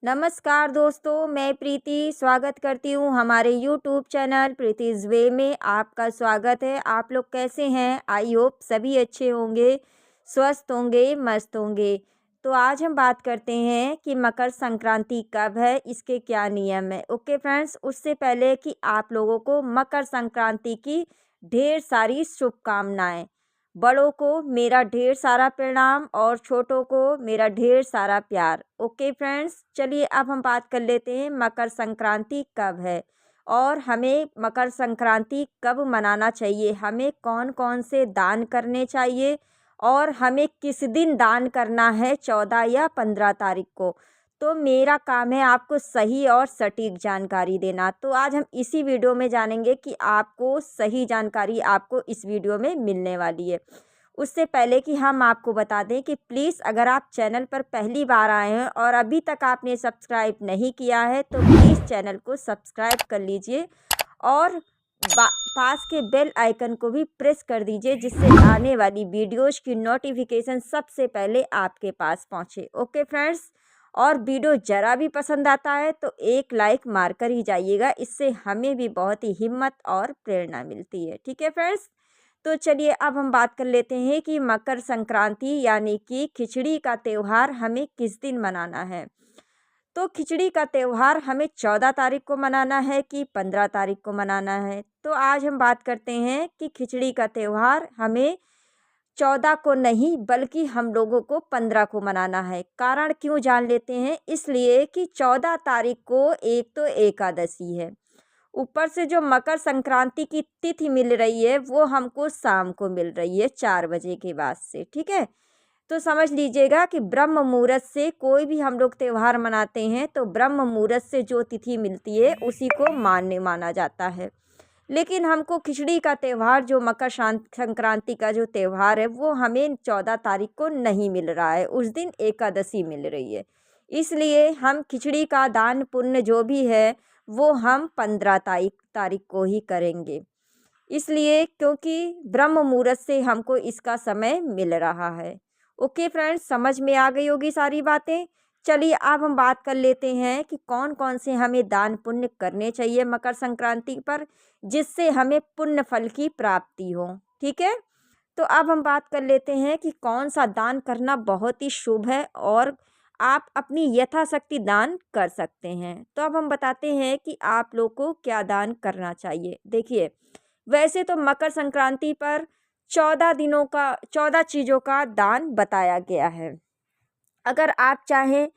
नमस्कार दोस्तों, मैं प्रीति स्वागत करती हूँ हमारे यूट्यूब चैनल प्रीतिज़ वे में। आपका स्वागत है। आप लोग कैसे हैं? आई होप सभी अच्छे होंगे, स्वस्थ होंगे, मस्त होंगे। तो आज हम बात करते हैं कि मकर संक्रांति कब है, इसके क्या नियम है। ओके फ्रेंड्स, उससे पहले कि आप लोगों को मकर संक्रांति की ढेर सारी शुभकामनाएं। बड़ों को मेरा ढेर सारा प्रणाम और छोटों को मेरा ढेर सारा प्यार। ओके फ्रेंड्स, चलिए अब हम बात कर लेते हैं मकर संक्रांति कब है और हमें मकर संक्रांति कब मनाना चाहिए, हमें कौन कौन से दान करने चाहिए और हमें किस दिन दान करना है, 14 या 15 तारीख को। तो मेरा काम है आपको सही और सटीक जानकारी देना। तो आज हम इसी वीडियो में जानेंगे कि आपको सही जानकारी आपको इस वीडियो में मिलने वाली है। उससे पहले कि हम आपको बता दें कि प्लीज़ अगर आप चैनल पर पहली बार आए हैं और अभी तक आपने सब्सक्राइब नहीं किया है तो प्लीज़ चैनल को सब्सक्राइब कर लीजिए और पास के बेल आइकन को भी प्रेस कर दीजिए, जिससे आने वाली वीडियोज़ की नोटिफिकेशन सबसे पहले आपके पास पहुँचे। ओके फ्रेंड्स, और वीडियो ज़रा भी पसंद आता है तो एक लाइक मार कर ही जाइएगा, इससे हमें भी बहुत ही हिम्मत और प्रेरणा मिलती है। ठीक है फ्रेंड्स, तो चलिए अब हम बात कर लेते हैं कि मकर संक्रांति यानी कि खिचड़ी का त्यौहार हमें किस दिन मनाना है। तो खिचड़ी का त्यौहार हमें 14 तारीख को मनाना है कि 15 तारीख को मनाना है। तो आज हम बात करते हैं कि खिचड़ी का त्यौहार हमें 14 को नहीं बल्कि हम लोगों को 15 को मनाना है। कारण क्यों जान लेते हैं, इसलिए कि 14 तारीख को एक तो एकादशी है, ऊपर से जो मकर संक्रांति की तिथि मिल रही है वो हमको शाम को मिल रही है 4 बजे के बाद से। ठीक है, तो समझ लीजिएगा कि ब्रह्म मुहूर्त से कोई भी हम लोग त्यौहार मनाते हैं तो ब्रह्म मुहूर्त से जो तिथि मिलती है उसी को मान्य माना जाता है। लेकिन हमको खिचड़ी का त्यौहार जो मकर संक्रांति का जो त्यौहार है वो हमें 14 तारीख को नहीं मिल रहा है, उस दिन एकादशी मिल रही है। इसलिए हम खिचड़ी का दान पुण्य जो भी है वो हम 15 तारीख को ही करेंगे, इसलिए क्योंकि ब्रह्म मुहूर्त से हमको इसका समय मिल रहा है। ओके फ्रेंड्स, समझ में आ गई होगी सारी बातें। चलिए अब हम बात कर लेते हैं कि कौन कौन से हमें दान पुण्य करने चाहिए मकर संक्रांति पर, जिससे हमें पुण्य फल की प्राप्ति हो। ठीक है, तो अब हम बात कर लेते हैं कि कौन सा दान करना बहुत ही शुभ है और आप अपनी यथाशक्ति दान कर सकते हैं। तो अब हम बताते हैं कि आप लोग को क्या दान करना चाहिए। देखिए, वैसे तो मकर संक्रांति पर 14 चीज़ों का दान बताया गया है। अगर आप चाहें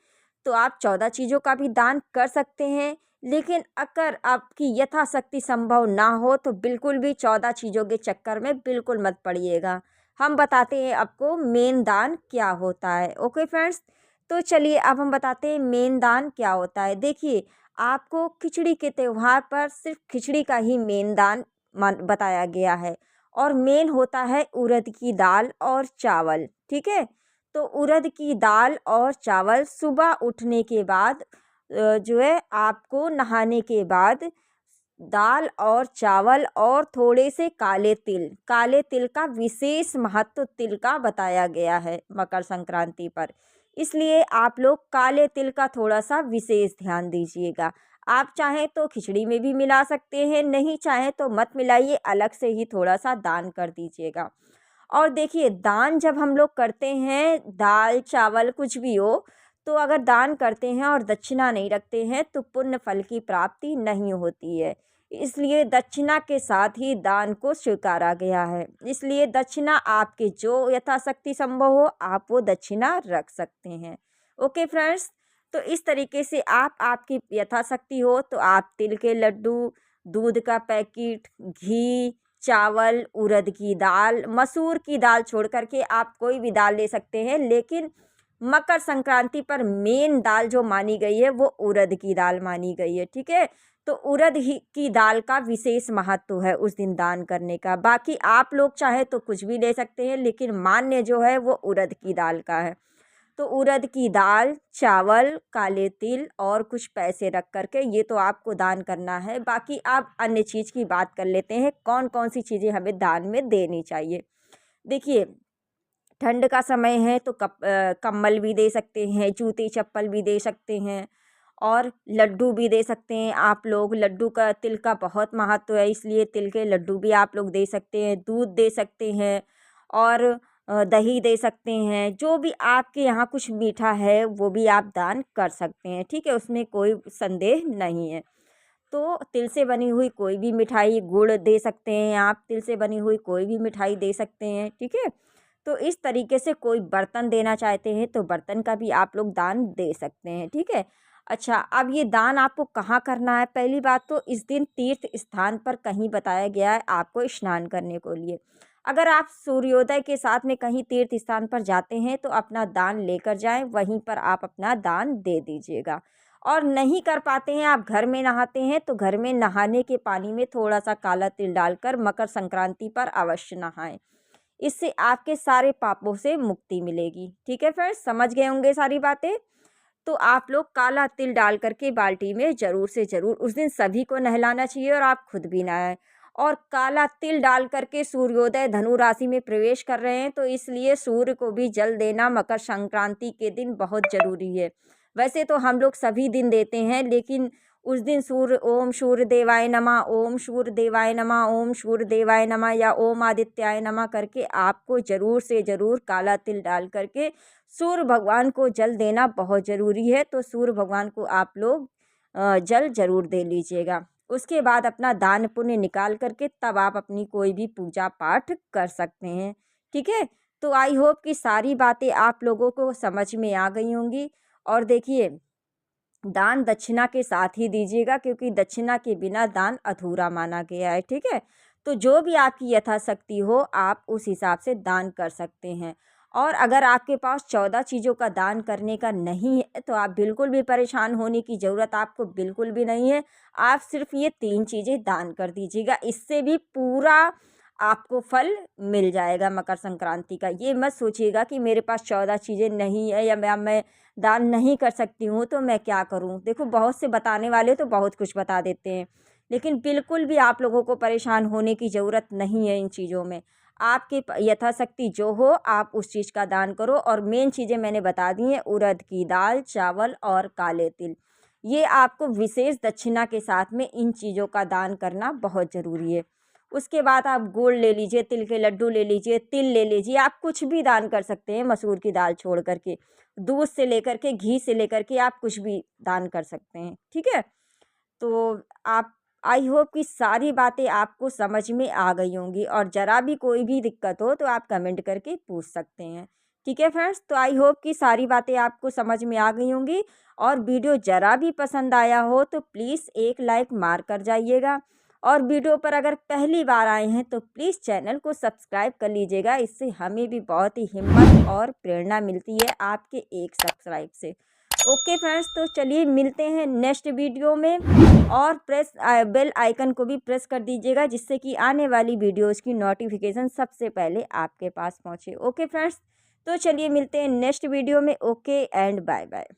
तो आप 14 चीज़ों का भी दान कर सकते हैं, लेकिन अगर आपकी यथाशक्ति संभव ना हो तो बिल्कुल भी 14 चीज़ों के चक्कर में बिल्कुल मत पड़िएगा। हम बताते हैं आपको मेन दान क्या होता है। ओके फ्रेंड्स, तो चलिए अब हम बताते हैं मेन दान क्या होता है। देखिए, आपको खिचड़ी के त्यौहार पर सिर्फ खिचड़ी का ही मेन दान बताया गया है और मेन होता है उड़द की दाल और चावल। ठीक है, तो उड़द की दाल और चावल सुबह उठने के बाद जो है आपको नहाने के बाद दाल और चावल और थोड़े से काले तिल का विशेष महत्व तिल का बताया गया है मकर संक्रांति पर, इसलिए आप लोग काले तिल का थोड़ा सा विशेष ध्यान दीजिएगा। आप चाहें तो खिचड़ी में भी मिला सकते हैं, नहीं चाहें तो मत मिलाइए, अलग से ही थोड़ा सा दान कर दीजिएगा। और देखिए, दान जब हम लोग करते हैं, दाल चावल कुछ भी हो, तो अगर दान करते हैं और दक्षिणा नहीं रखते हैं तो पुण्य फल की प्राप्ति नहीं होती है। इसलिए दक्षिणा के साथ ही दान को स्वीकारा गया है। इसलिए दक्षिणा आपके जो यथाशक्ति संभव हो आप वो दक्षिणा रख सकते हैं। ओके फ्रेंड्स, तो इस तरीके से आप आपकी यथाशक्ति हो तो आप तिल के लड्डू, दूध का पैकेट, घी, चावल, उड़द की दाल, मसूर की दाल छोड़ कर के आप कोई भी दाल ले सकते हैं, लेकिन मकर संक्रांति पर मेन दाल जो मानी गई है वो उड़द की दाल मानी गई है। ठीक है, तो उड़द ही की दाल का विशेष महत्व है उस दिन दान करने का। बाकी आप लोग चाहे तो कुछ भी ले सकते हैं, लेकिन मान्य जो है वो उड़द की दाल का है। तो उड़द की दाल, चावल, काले तिल और कुछ पैसे रख कर के ये तो आपको दान करना है। बाकी आप अन्य चीज़ की बात कर लेते हैं, कौन कौन सी चीज़ें हमें दान में देनी चाहिए। देखिए, ठंड का समय है तो कंबल भी दे सकते हैं, जूते चप्पल भी दे सकते हैं और लड्डू भी दे सकते हैं आप लोग। लड्डू का, तिल का बहुत महत्व है, इसलिए तिल के लड्डू भी आप लोग दे सकते हैं। दूध दे सकते हैं और दही दे सकते हैं। जो भी आपके यहाँ कुछ मीठा है वो भी आप दान कर सकते हैं, ठीक है, उसमें कोई संदेह नहीं है। तो तिल से बनी हुई कोई भी मिठाई, गुड़ दे सकते हैं आप, तिल से बनी हुई कोई भी मिठाई दे सकते हैं, ठीक है। तो इस तरीके से कोई बर्तन देना चाहते हैं तो बर्तन का भी आप लोग दान दे सकते हैं, ठीक है। अच्छा, अब ये दान आपको कहाँ करना है? पहली बात तो इस दिन तीर्थ स्थान पर कहीं बताया गया है आपको स्नान करने को लिए। अगर आप सूर्योदय के साथ में कहीं तीर्थ स्थान पर जाते हैं तो अपना दान लेकर जाएं, वहीं पर आप अपना दान दे दीजिएगा। और नहीं कर पाते हैं, आप घर में नहाते हैं तो घर में नहाने के पानी में थोड़ा सा काला तिल डालकर मकर संक्रांति पर अवश्य नहाएं। इससे आपके सारे पापों से मुक्ति मिलेगी, ठीक है फ्रेंड्स, समझ गए होंगे सारी बातें। तो आप लोग काला तिल डाल करके बाल्टी में ज़रूर से ज़रूर उस दिन सभी को नहलाना चाहिए और आप खुद भी नहाएं। और काला तिल डाल करके सूर्योदय धनु राशि में प्रवेश कर रहे हैं तो इसलिए सूर्य को भी जल देना मकर संक्रांति के दिन बहुत ज़रूरी है। वैसे तो हम लोग सभी दिन देते हैं, लेकिन उस दिन सूर्य, ओम सूर्य देवाय नमः, ओम सूर्य देवाय नमः, ओम सूर्य देवाय नमः या ओम आदित्याय नमः करके आपको ज़रूर से ज़रूर काला तिल डाल करके सूर्य भगवान को जल देना बहुत ज़रूरी है। तो सूर्य भगवान को आप लोग जल ज़रूर दे लीजिएगा। उसके बाद अपना दान पुण्य निकाल करके तब आप अपनी कोई भी पूजा पाठ कर सकते हैं, ठीक है। तो आई होप कि सारी बातें आप लोगों को समझ में आ गई होंगी। और देखिए, दान दक्षिणा के साथ ही दीजिएगा, क्योंकि दक्षिणा के बिना दान अधूरा माना गया है, ठीक है। तो जो भी आपकी यथाशक्ति हो आप उस हिसाब से दान कर सकते हैं। और अगर आपके पास 14 चीज़ों का दान करने का नहीं है तो आप बिल्कुल भी परेशान होने की ज़रूरत आपको बिल्कुल भी नहीं है। आप सिर्फ ये 3 चीज़ें दान कर दीजिएगा, इससे भी पूरा आपको फल मिल जाएगा मकर संक्रांति का। ये मत सोचिएगा कि मेरे पास 14 चीज़ें नहीं है या मैं दान नहीं कर सकती हूँ तो मैं क्या करूँ। देखो, बहुत से बताने वाले तो बहुत कुछ बता देते हैं, लेकिन बिल्कुल भी आप लोगों को परेशान होने की ज़रूरत नहीं है इन चीज़ों में। आपके यथाशक्ति जो हो आप उस चीज़ का दान करो। और मेन चीज़ें मैंने बता दी हैं, उड़द की दाल, चावल और काले तिल। ये आपको विशेष दक्षिणा के साथ में इन चीज़ों का दान करना बहुत ज़रूरी है। उसके बाद आप गुड़ ले लीजिए, तिल के लड्डू ले लीजिए, तिल ले लीजिए, आप कुछ भी दान कर सकते हैं मसूर की दाल छोड़ करके। दूध से लेकर के, घी से लेकर के आप कुछ भी दान कर सकते हैं, ठीक है। तो आप, आई होप कि सारी बातें आपको समझ में आ गई होंगी। और ज़रा भी कोई भी दिक्कत हो तो आप कमेंट करके पूछ सकते हैं, ठीक है फ्रेंड्स। तो आई होप कि सारी बातें आपको समझ में आ गई होंगी। और वीडियो ज़रा भी पसंद आया हो तो प्लीज़ एक लाइक मार कर जाइएगा। और वीडियो पर अगर पहली बार आए हैं तो प्लीज़ चैनल को सब्सक्राइब कर लीजिएगा। इससे हमें भी बहुत ही हिम्मत और प्रेरणा मिलती है आपके एक सब्सक्राइब से। ओके फ्रेंड्स, तो चलिए मिलते हैं नेक्स्ट वीडियो में। और बेल आइकन को भी प्रेस कर दीजिएगा, जिससे कि आने वाली वीडियोज़ की नोटिफिकेशन सबसे पहले आपके पास पहुँचे। ओके फ्रेंड्स, तो चलिए मिलते हैं नेक्स्ट वीडियो में। Okay and bye bye.